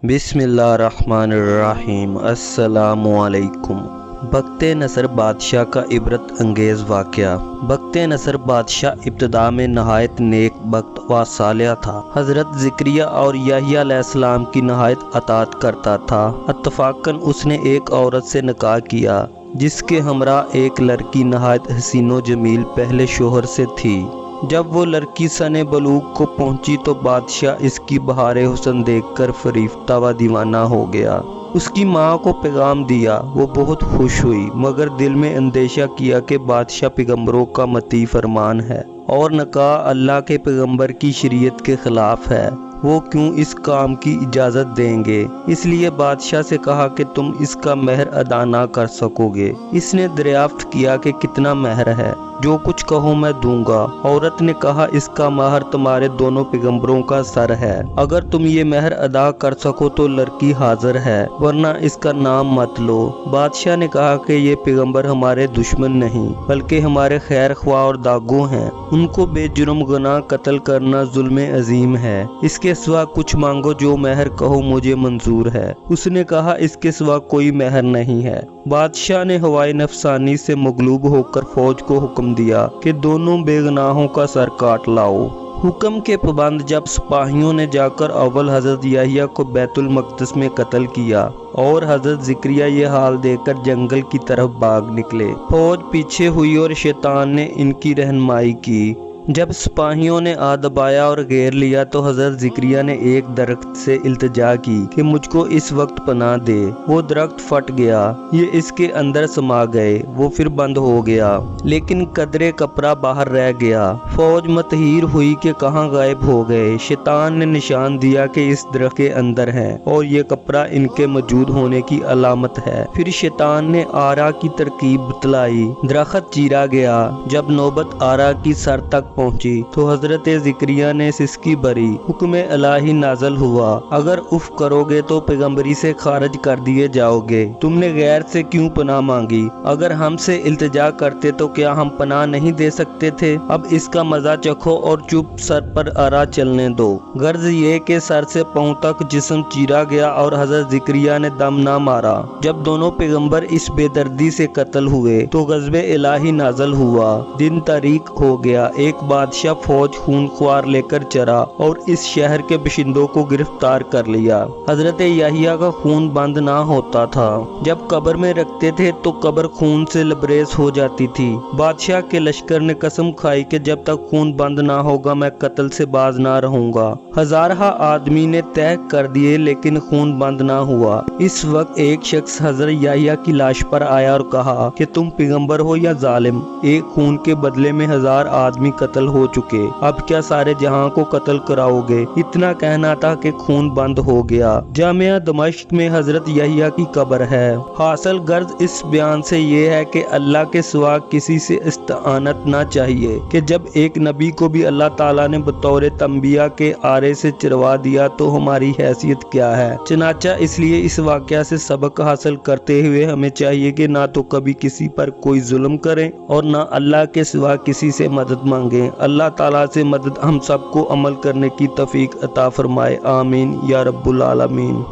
بسم اللہ الرحمن الرحیم۔ السلام علیکم۔ بخت نصر بادشاہ کا عبرت انگیز واقعہ۔ بخت نصر بادشاہ ابتدا میں نہایت نیک بخت و صالح تھا۔ حضرت زکریا اور یحییٰ علیہ السلام کی نہایت اطاعت کرتا تھا۔ اتفاقاً اس نے ایک عورت سے نکاح کیا جس کے ہمراہ ایک لڑکی نہایت حسین و جمیل پہلے شوہر سے تھی۔ جب وہ لڑکی سن بلوغ کو پہنچی تو بادشاہ اس کی بہار حسن دیکھ کر فریفتہ و دیوانہ ہو گیا۔ اس کی ماں کو پیغام دیا، وہ بہت خوش ہوئی، مگر دل میں اندیشہ کیا کہ بادشاہ پیغمبروں کا مطیع فرمان ہے اور نکاح اللہ کے پیغمبر کی شریعت کے خلاف ہے، وہ کیوں اس کام کی اجازت دیں گے؟ اس لیے بادشاہ سے کہا کہ تم اس کا مہر ادا نہ کر سکو گے۔ اس نے دریافت کیا کہ کتنا مہر ہے؟ جو کچھ کہو میں دوں گا۔ عورت نے کہا اس کا مہر تمہارے دونوں پیغمبروں کا سر ہے، اگر تم یہ مہر ادا کر سکو تو لڑکی حاضر ہے، ورنہ اس کا نام مت لو۔ بادشاہ نے کہا کہ یہ پیغمبر ہمارے دشمن نہیں بلکہ ہمارے خیر خواہ اور داغو ہیں، ان کو بے جرم گناہ قتل کرنا ظلم عظیم ہے، اس کے سوا کچھ مانگو، جو مہر کہو مجھے منظور ہے۔ اس نے کہا اس کے سوا کوئی مہر نہیں ہے۔ بادشاہ نے ہوائے نفسانی سے مغلوب ہو کر فوج کو حکم دیا کہ دونوں بے گناہوں کا سر کاٹ لاؤ۔ حکم کے پابند جب سپاہیوں نے جا کر اول حضرت یحییٰ کو بیت المقدس میں قتل کیا اور حضرت زکریا یہ حال دیکھ کر جنگل کی طرف بھاگ نکلے، فوج پیچھے ہوئی اور شیطان نے ان کی رہنمائی کی۔ جب سپاہیوں نے دبایا اور گھیر لیا تو حضرت زکریا نے ایک درخت سے التجا کی کہ مجھ کو اس وقت پناہ دے۔ وہ درخت پھٹ گیا، یہ اس کے اندر سما گئے، وہ پھر بند ہو گیا، لیکن قدرے کپڑا باہر رہ گیا۔ فوج متحیر ہوئی کہ کہاں غائب ہو گئے۔ شیطان نے نشان دیا کہ اس درخت کے اندر ہے اور یہ کپڑا ان کے موجود ہونے کی علامت ہے۔ پھر شیطان نے آرا کی ترکیب بتلائی، درخت چیرا گیا۔ جب نوبت آرا کی سر تک پہنچی تو حضرت زکریا نے سسکی بھری، حکم الہی نازل ہوا، اگر اف کرو گے تو پیغمبری سے خارج کر دیے جاؤ گے۔ تم نے غیر سے کیوں پناہ مانگی؟ اگر ہم سے التجا کرتے تو کیا ہم پناہ نہیں دے سکتے تھے؟ اب اس کا مزہ چکھو اور چپ سر پر آرا چلنے دو۔ غرض یہ کہ سر سے پاؤں تک جسم چیرا گیا اور حضرت زکریا نے دم نہ مارا۔ جب دونوں پیغمبر اس بے دردی سے قتل ہوئے تو غضب الہی نازل ہوا، دن تاریک ہو گیا۔ ایک بادشاہ فوج خون خوار لے کر چرا اور اس شہر کے باشندوں کو گرفتار کر لیا۔ حضرت یحییٰ کا خون بند نہ ہوتا تھا، جب قبر میں رکھتے تھے تو قبر خون سے لبریز ہو جاتی تھی۔ بادشاہ کے لشکر نے قسم کھائی کہ جب تک خون بند نہ ہوگا میں قتل سے باز نہ رہوں گا۔ ہزارہ آدمی نے طے کر دیے لیکن خون بند نہ ہوا۔ اس وقت ایک شخص حضرت یحییٰ کی لاش پر آیا اور کہا کہ تم پیغمبر ہو یا ظالم؟ ایک خون کے بدلے میں 1000 آدمی قتل ہو چکے، اب کیا سارے جہاں کو قتل کراؤ گے؟ اتنا کہنا تھا کہ خون بند ہو گیا۔ جامعہ دمشق میں حضرت یحییٰ کی قبر ہے۔ حاصل غرض اس بیان سے یہ ہے کہ اللہ کے سوا کسی سے استعانت نہ چاہیے کہ جب ایک نبی کو بھی اللہ تعالیٰ نے بطور تنبیہ کے آرے سے چروا دیا تو ہماری حیثیت کیا ہے؟ چنانچہ اس لیے اس واقعہ سے سبق حاصل کرتے ہوئے ہمیں چاہیے کہ نہ تو کبھی کسی پر کوئی ظلم کریں اور نہ اللہ کے سوا کسی سے مدد مانگیں۔ اللہ تعالیٰ سے مدد ہم سب کو عمل کرنے کی توفیق عطا فرمائے، آمین یا رب العالمین۔